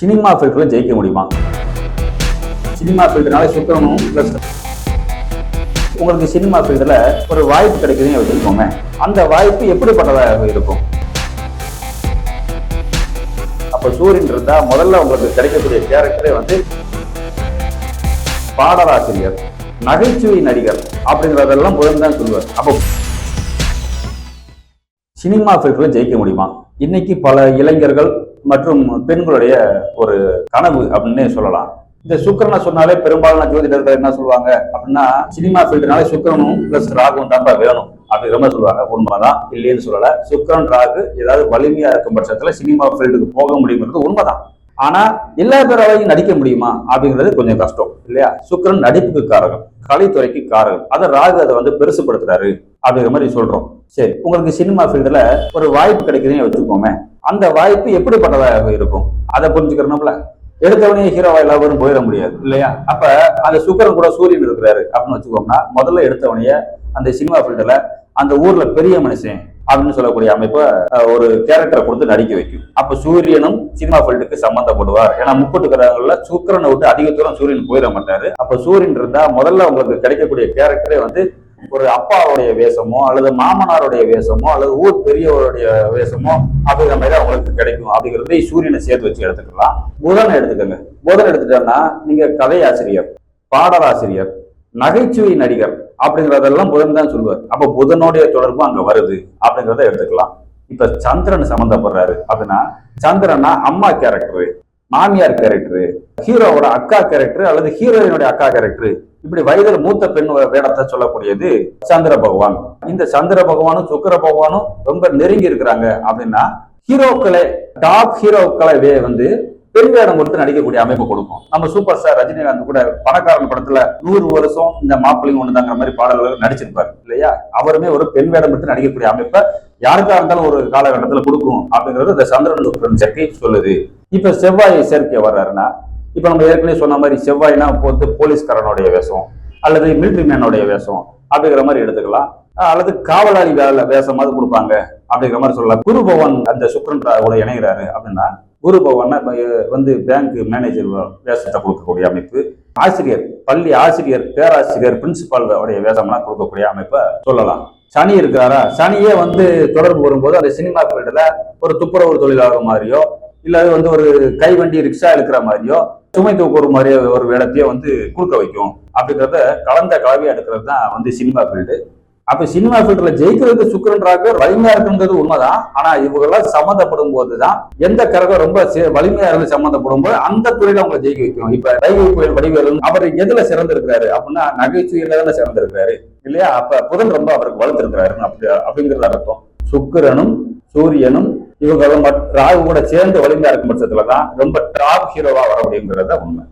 Cinema ஃபீல்ட்ல ஜெயிக்க முடியுமா? சினிமா ஃபீல்டுனால சுத்தணும் பிளஸ் உங்களுக்கு சினிமா ஃபீல்டுல ஒரு வாய்ப்பு கிடைக்குதுன்னு வச்சுக்கோங்க. அந்த வாய்ப்பு எப்படிப்பட்டதாக இருக்கும்? அப்ப சூரியன் இருந்தா முதல்ல உங்களுக்கு கிடைக்கக்கூடிய கேரக்டரே வந்து பாடலாசிரியர், நகைச்சுவை நடிகர் அப்படிங்கறதெல்லாம் புதன் தான் சொல்லுவார். அப்போ சினிமா ஃபீல்ட்ல ஜெயிக்க முடியுமா? இன்னைக்கு பல இளைஞர்கள் மற்றும் பெண்களுடைய ஒரு கனவு அப்படின்னு சொல்லலாம். இந்த சுக்கிரனை சொன்னாலே பெரும்பாலான ஜோதிடர்கள் என்ன சொல்லுவாங்க அப்படின்னா, சினிமா ஃபீல்டுனாலே சுக்கிரனும் பிளஸ் ராகுவும் தான் வேணும் அப்படிங்கிற மாதிரி சொல்லுவாங்க. உண்மைதான், இல்லைன்னு சொல்லல. சுக்கிரன் ராகு ஏதாவது வலிமையா இருக்கும் பட்சத்துல சினிமா ஃபீல்டுக்கு போக முடியுங்கிறது உண்மைதான். ஆனா எல்லா பேராலையும் நடிக்க முடியுமா அப்படிங்கிறது கொஞ்சம் கஷ்டம் இல்லையா? சுக்கிரன் நடிப்புக்கு காரகம், கலைத்துறைக்கு காரகம். அதை ராகு அதை வந்து பெருசுப்படுத்துறாரு அப்படிங்கிற மாதிரி சொல்றோம். சரி, உங்களுக்கு சினிமா ஃபீல்டுல ஒரு வாய்ப்பு கிடைக்குதுன்னு வச்சுக்கோங்க. அந்த வாய்ப்பு எப்படிப்பட்டதாக இருக்கும் அதை புரிஞ்சுக்கிறோம்ல. எடுத்தவனே ஹீரோவா எல்லாரும் போயிட முடியாது இல்லையா? அப்ப அந்த சுக்கிரன் கூட சூரியன் இருக்கிறாரு அப்படின்னு வச்சுக்கோங்கன்னா, முதல்ல எடுத்தவனைய அந்த சினிமா ஃபீல்டுல அந்த ஊர்ல பெரிய மனுஷன் அப்படின்னு சொல்லக்கூடிய அமைப்பை ஒரு கேரக்டரை கொடுத்து நடிக்க வைக்கும். அப்ப சூரியனும் சினிமா ஃபீல்டுக்கு சம்பந்தப்படுவார். ஏன்னா முப்பட்டு கிரகங்கள்ல சுக்கிரனை விட்டு அதிக தூரம் சூரியன் போயிட மாட்டாரு. அப்ப சூரியன் இருந்தா முதல்ல உங்களுக்கு கிடைக்கக்கூடிய கேரக்டரே வந்து ஒரு அப்பாவுடைய வேஷமோ அல்லது மாமனாருடைய வேஷமோ அல்லது ஊர் பெரியவருடைய வேஷமோ அப்படிங்கிற மாதிரி அவங்களுக்கு கிடைக்கும். அப்படிங்கிறத சூரியனை சேர்த்து வச்சு எடுத்துக்கலாம். புதனை எடுத்துக்கோங்க. புதன் எடுத்துட்டோம்னா நீங்க கதையாசிரியர், பாடலாசிரியர், நகைச்சுவை நடிகர் அப்படிங்கிறதெல்லாம் புதன் தான் சொல்லுவார். அப்ப புதனுடைய தொடர்பு அங்க வருது அப்படிங்கிறத எடுத்துக்கலாம். இப்ப சந்திரன் சம்பந்தப்படுறாரு அப்படின்னா, சந்திரனா அம்மா கேரக்டரு, மாமியார் கேரக்டரு, ஹீரோவோட அக்கா கேரக்டர் அல்லது ஹீரோயினுடைய அக்கா கேரக்டர், இப்படி வயதில் மூத்த பெண் வேடத்தை சொல்லக்கூடியது சந்திர பகவான். இந்த சந்திர பகவானும் சுக்கிர பகவானும் ரொம்ப நெருங்கி இருக்கிறாங்க அப்படின்னா, ஹீரோக்களே டாப் ஹீரோக்களே வந்து பெண் வேடம் கொடுத்து நடிக்கக்கூடிய அமைப்பு கொடுக்கும். நம்ம சூப்பர் ஸ்டார் ரஜினிகாந்த் கூட பணக்காரன் படத்துல 100 வருஷம் இந்த மாப்பிள்ளையும் ஒண்ணுதாங்கிற மாதிரி பாடல்கள் நடிச்சிருப்பாரு இல்லையா? அவருமே ஒரு பெண் வேடம் எடுத்து நடிக்கக்கூடிய அமைப்பை யாருக்கா இருந்தாலும் ஒரு காலகட்டத்துல கொடுக்கும் அப்படிங்கிறது இந்த சந்திரன் சுக்கிரன் சேர்க்கை சொல்லுது. இப்ப செவ்வாய் சேர்க்கை வர்றாருன்னா, இப்ப நம்ம ஏற்கனவே சொன்ன மாதிரி செவ்வாய்னா வந்து போலீஸ்காரனுடைய வேஷம் அல்லது மிலிட்ரி மேனுடைய வேஷம் அப்படிங்கிற மாதிரி எடுத்துக்கலாம். அல்லது காவலாளி வேஷமாவது கொடுப்பாங்க அப்படிங்கிற மாதிரி சொல்லலாம். குரு பகவான் அந்த சுக்கிரன் கூட இணைகிறாரு அப்படின்னா, குரு பகவான் வந்து பேங்க் மேனேஜர் வேஷத்தை கொடுக்கக்கூடிய அமைப்பு. ஆசிரியர், பள்ளி ஆசிரியர், பேராசிரியர், பிரின்சிபால் உடைய வேஷம்லாம் கொடுக்கக்கூடிய அமைப்பை சொல்லலாம். சனி இருக்கிறாரா, சனியே வந்து தொடர்பு வரும்போது அந்த சினிமா ஃபீல்டுல ஒரு துப்புரவு தொழிலாளர் மாதிரியோ இல்ல வந்து ஒரு கைவண்டி ரிக்ஷா இருக்கிற மாதிரியோ சுமை தூக்குற மாதிரியோ ஒரு வேடத்தையோ வந்து கொடுக்க வைக்கும். அப்படிங்கிறத கலந்த கலவையா எடுக்கிறது தான் வந்து சினிமா ஃபீல்டு. அப்ப சினிமா ஃபீல்டுல ஜெயிக்கிறதுக்கு சுக்கிரன் ராகு வலிமையா இருக்குங்கிறது உண்மைதான். ஆனா இவங்கெல்லாம் சம்மந்தப்படும் போதுதான் எந்த கிரகம் ரொம்ப வலிமையா இருந்து சம்மந்தப்படும் போது அந்த துறையில அவங்க ஜெயிக்க வைக்கும். இப்ப தைவ வடிவேலு அவர் எதுல சிறந்து இருக்கிறாரு அப்படின்னா நகைச்சுவையில தானே சிறந்து இருக்கிறாரு இல்லையா? அப்ப புதன் ரொம்ப அவருக்கு வளர்த்திருக்கிறாரு அப்படிங்கிறது அர்த்தம். சுக்கிரனும் சூரியனும் இவங்க ராகு கூட சேர்ந்து வலிமையா இருக்கும் பட்சத்துலதான் ரொம்ப டாப் ஹீரோவா வர முடியுங்கிறத உண்மை.